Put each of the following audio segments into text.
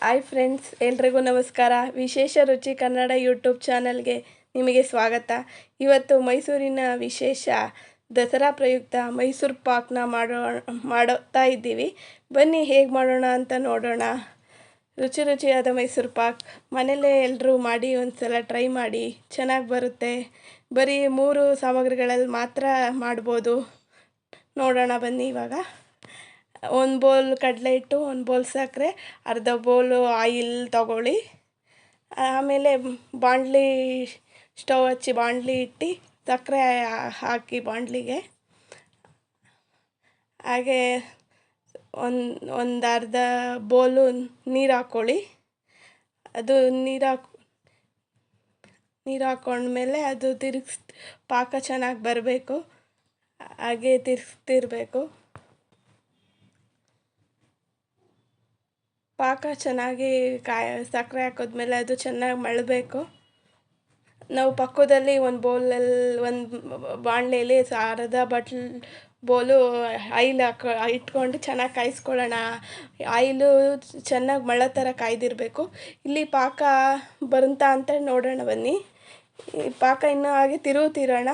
Hi friends, ಎಲ್ರಿಗೂ ನಮಸ್ಕಾರ. ವಿಶೇಷ ರುಚಿ ಕನ್ನಡ ಯೂಟ್ಯೂಬ್ ಚಾನಲ್ಗೆ ನಿಮಗೆ ಸ್ವಾಗತ. ಇವತ್ತು ಮೈಸೂರಿನ ವಿಶೇಷ ದಸರಾ ಪ್ರಯುಕ್ತ ಮೈಸೂರು ಪಾಕ್ನ ಮಾಡುತ್ತಾ ಇದ್ದೀವಿ. ಬನ್ನಿ ಹೇಗೆ ಮಾಡೋಣ ಅಂತ ನೋಡೋಣ. ರುಚಿಯಾದ ಮೈಸೂರು ಪಾಕ್ ಮನೆಯಲ್ಲೇ ಎಲ್ಲರೂ ಮಾಡಿ ಒಂದು ಸಲ ಟ್ರೈ ಮಾಡಿ, ಚೆನ್ನಾಗಿ ಬರುತ್ತೆ. ಬರೀ 3 ಸಾಮಗ್ರಿಗಳಲ್ಲಿ ಮಾತ್ರ ಮಾಡ್ಬೋದು. ನೋಡೋಣ ಬನ್ನಿ. ಇವಾಗ 1 ಬೌಲ್ ಕಡಲೆ ಹಿಟ್ಟು, 1 ಬೌಲ್ ಸಕ್ಕರೆ, ಅರ್ಧ ಬೌಲು ಆಯಿಲ್ ತಗೊಳ್ಳಿ. ಆಮೇಲೆ ಬಾಣಲಿ ಸ್ಟವ್ ಹಚ್ಚಿ ಬಾಣಲಿ ಇಟ್ಟು ಸಕ್ಕರೆ ಹಾಕಿ ಬಾಣಲಿಗೆ. ಹಾಗೆ ಒಂದು ಅರ್ಧ ಬೌಲು ನೀರು ಹಾಕ್ಕೊಳ್ಳಿ. ಅದು ನೀರು ಹಾಕ್ಕೊಂಡ್ಮೇಲೆ ಅದು ಪಾಕ ಚೆನ್ನಾಗಿ ಬರಬೇಕು. ಹಾಗೆ ತಿರ್ಗಿಸ್ತಿರ್ಬೇಕು. ಪಾಕ ಚೆನ್ನಾಗಿ ಸಕ್ಕರೆ ಹಾಕಿದ್ಮೇಲೆ ಅದು ಚೆನ್ನಾಗಿ ಮಳ್ಳಬೇಕು. ನಾವು ಪಕ್ಕದಲ್ಲಿ ಒಂದು ಬಾಣಲೆಯಲ್ಲಿ ಅರ್ಧ ಬೌಲು ಆಯಿಲ್ ಇಟ್ಕೊಂಡು ಚೆನ್ನಾಗಿ ಕಾಯಿಸ್ಕೊಳ್ಳೋಣ. ಆಯಿಲು ಚೆನ್ನಾಗಿ ಮಳ್ಳೋ ಥರ ಕಾಯ್ದಿರಬೇಕು. ಇಲ್ಲಿ ಪಾಕ ಬರುತ್ತಾ ಅಂತ ನೋಡೋಣ ಬನ್ನಿ. ಪಾಕ ಇನ್ನೂ ಹಾಗೆ ತಿರುವುತ್ತಿರೋಣ.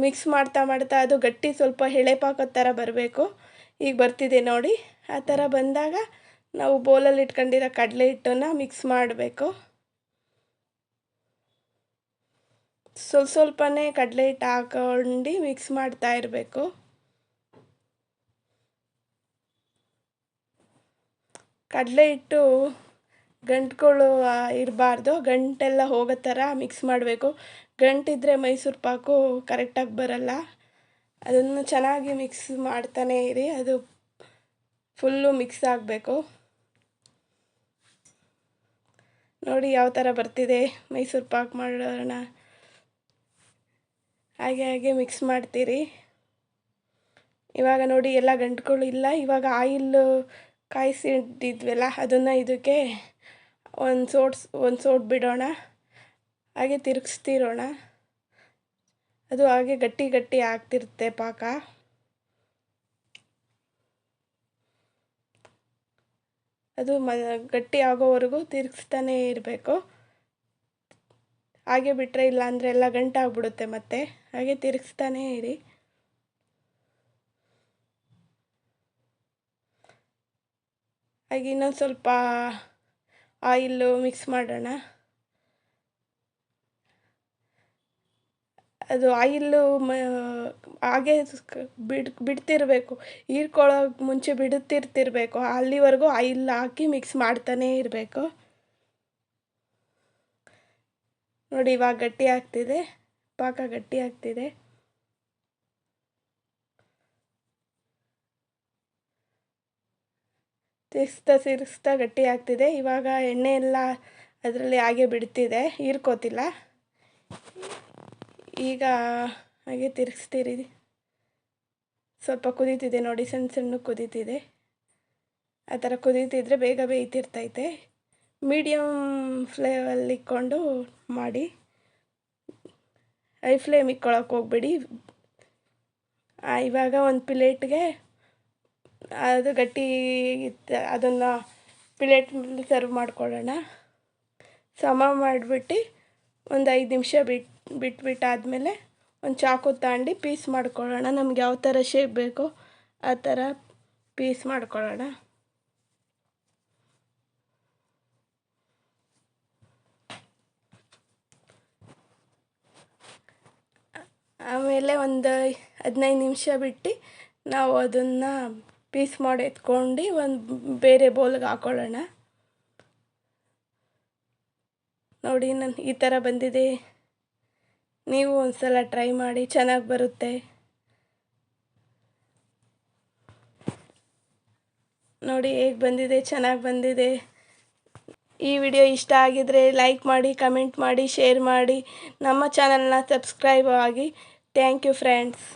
ಮಿಕ್ಸ್ ಮಾಡ್ತಾ ಅದು ಗಟ್ಟಿ ಸ್ವಲ್ಪ ಎಳೆ ಪಾಕದ ಥರ ಬರಬೇಕು. ಈಗ ಬರ್ತಿದೆ ನೋಡಿ. ಆ ಥರ ಬಂದಾಗ ನಾವು ಬೌಲಲ್ಲಿ ಇಟ್ಕೊಂಡಿರೋ ಕಡಲೆ ಹಿಟ್ಟನ್ನು ಮಿಕ್ಸ್ ಮಾಡಬೇಕು. ಸ್ವಲ್ಪನೇ ಕಡಲೆ ಹಿಟ್ಟು ಹಾಕೊಂಡು ಮಿಕ್ಸ್ ಮಾಡ್ತಾ ಇರಬೇಕು. ಕಡಲೆ ಹಿಟ್ಟು ಗಂಟುಗಳು ಇರಬಾರ್ದು, ಗಂಟೆಲ್ಲ ಹೋಗೋ ಥರ ಮಿಕ್ಸ್ ಮಾಡಬೇಕು. ಗಂಟಿದ್ರೆ ಮೈಸೂರು ಪಾಕು ಕರೆಕ್ಟಾಗಿ ಬರಲ್ಲ. ಅದನ್ನು ಚೆನ್ನಾಗಿ ಮಿಕ್ಸ್ ಮಾಡ್ತಾನೇ ಇರಿ. ಅದು ಫುಲ್ಲು ಮಿಕ್ಸ್ ಆಗಬೇಕು. ನೋಡಿ ಯಾವ ಥರ ಬರ್ತಿದೆ. ಮೈಸೂರು ಪಾಕ್ ಮಾಡೋಣ. ಹಾಗೆ ಮಿಕ್ಸ್ ಮಾಡ್ತೀರಿ. ಇವಾಗ ನೋಡಿ ಎಲ್ಲ ಗಂಟುಗಳು ಇಲ್ಲ. ಇವಾಗ ಆಯಿಲ್ ಕಾಯಿಸಿಟ್ಟಿದ್ವಲ್ಲ ಅದನ್ನು ಇದಕ್ಕೆ ಒಂದು ಸೋಟ್ ಬಿಡೋಣ. ಹಾಗೆ ತಿರುಗಿಸ್ತಿರೋಣ. ಅದು ಹಾಗೆ ಗಟ್ಟಿ ಆಗ್ತಿರುತ್ತೆ ಪಾಕ. ಅದು ಗಟ್ಟಿ ಆಗೋವರೆಗೂ ತಿರುಗಿಸ್ತಾನೇ ಇರಬೇಕು. ಹಾಗೆ ಬಿಟ್ಟರೆ ಇಲ್ಲ ಅಂದರೆ ಎಲ್ಲ ಗಂಟಾಗ್ಬಿಡುತ್ತೆ ಮತ್ತೆ. ಹಾಗೆ ತಿರುಗಿಸ್ತಾನೇ ಇರಿ. ಹಾಗೆ ಇನ್ನೊಂದು ಸ್ವಲ್ಪ ಆಯಿಲ್ಲು ಮಿಕ್ಸ್ ಮಾಡೋಣ. ಅದು ಆಯಿಲ್ಲು ಹಾಗೆ ಬಿಡ್ತಿರಬೇಕು. ಹೀರ್ಕೊಳ್ಳೋಕೆ ಮುಂಚೆ ಬಿಡುತ್ತಿರ್ತಿರ್ಬೇಕು. ಅಲ್ಲಿವರೆಗೂ ಆಯಿಲ್ ಹಾಕಿ ಮಿಕ್ಸ್ ಮಾಡ್ತಾನೇ ಇರಬೇಕು. ನೋಡಿ ಇವಾಗ ಗಟ್ಟಿ ಆಗ್ತಿದೆ, ಪಾಕ ಗಟ್ಟಿ ಆಗ್ತಿದೆ. ತಿರ್ಗಿಸ್ತಾ ಗಟ್ಟಿ ಆಗ್ತಿದೆ. ಇವಾಗ ಎಣ್ಣೆ ಎಲ್ಲ ಅದರಲ್ಲಿ ಹಾಗೆ ಬಿಡ್ತಿದೆ, ಹೀರ್ಕೋತಿಲ್ಲ. ಈಗ ಹಾಗೆ ತಿರುಗಿಸ್ತೀರಿ. ಸ್ವಲ್ಪ ಕುದೀತಿದೆ ನೋಡಿ, ಸಣ್ಣ ಕುದೀತಿದೆ. ಆ ಥರ ಕುದೀತಿದ್ರೆ ಬೇಗ ಬೇಯ್ತಿರ್ತೈತೆ. ಮೀಡಿಯಮ್ ಫ್ಲೇಮಲ್ಲಿ ಇಟ್ಕೊಂಡು ಮಾಡಿ, ಹೈ ಫ್ಲೇಮ್ ಇಟ್ಕೊಳಕ್ಕೆ ಹೋಗ್ಬೇಡಿ. ಇವಾಗ ಒಂದು ಪ್ಲೇಟ್ಗೆ ಅದು ಗಟ್ಟಿ ಅದನ್ನು ಪ್ಲೇಟ್ನಲ್ಲಿ ಸರ್ವ್ ಮಾಡ್ಕೊಳ್ಳೋಣ. ಸಮ ಮಾಡಿಬಿಟ್ಟು ಒಂದು 5 ನಿಮಿಷ ಬಿಟ್ಟಾದಮೇಲೆ ಒಂದು ಚಾಕು ತಗೊಂಡು ಪೀಸ್ ಮಾಡ್ಕೊಳ್ಳೋಣ. ನಮ್ಗೆ ಯಾವ ಥರ ಶೇಪ್ ಬೇಕೋ ಆ ಥರ ಪೀಸ್ ಮಾಡ್ಕೊಳ್ಳೋಣ. ಆಮೇಲೆ ಒಂದು 15 ನಿಮಿಷ ಬಿಟ್ಟು ನಾವು ಅದನ್ನು ಪೀಸ್ ಮಾಡಿ ಎತ್ಕೊಂಡು ಒಂದು ಬೇರೆ ಬೌಲ್ಗೆ ಹಾಕ್ಕೊಳ್ಳೋಣ. ನೋಡಿ ಈ ಥರ ಬಂದಿದೆ. ನೀವು ಒಂದು ಸಲ ಟ್ರೈ ಮಾಡಿ, ಚೆನ್ನಾಗಿ ಬರುತ್ತೆ. ನೋಡಿ ಹೇಗೆ ಬಂದಿದೆ, ಚೆನ್ನಾಗಿ ಬಂದಿದೆ. ಈ ವಿಡಿಯೋ ಇಷ್ಟ ಆಗಿದರೆ ಲೈಕ್ ಮಾಡಿ, ಕಮೆಂಟ್ ಮಾಡಿ, ಶೇರ್ ಮಾಡಿ. ನಮ್ಮ ಚಾನಲ್ನ ಸಬ್ಸ್ಕ್ರೈಬ್ ಆಗಿ. Thank you friends.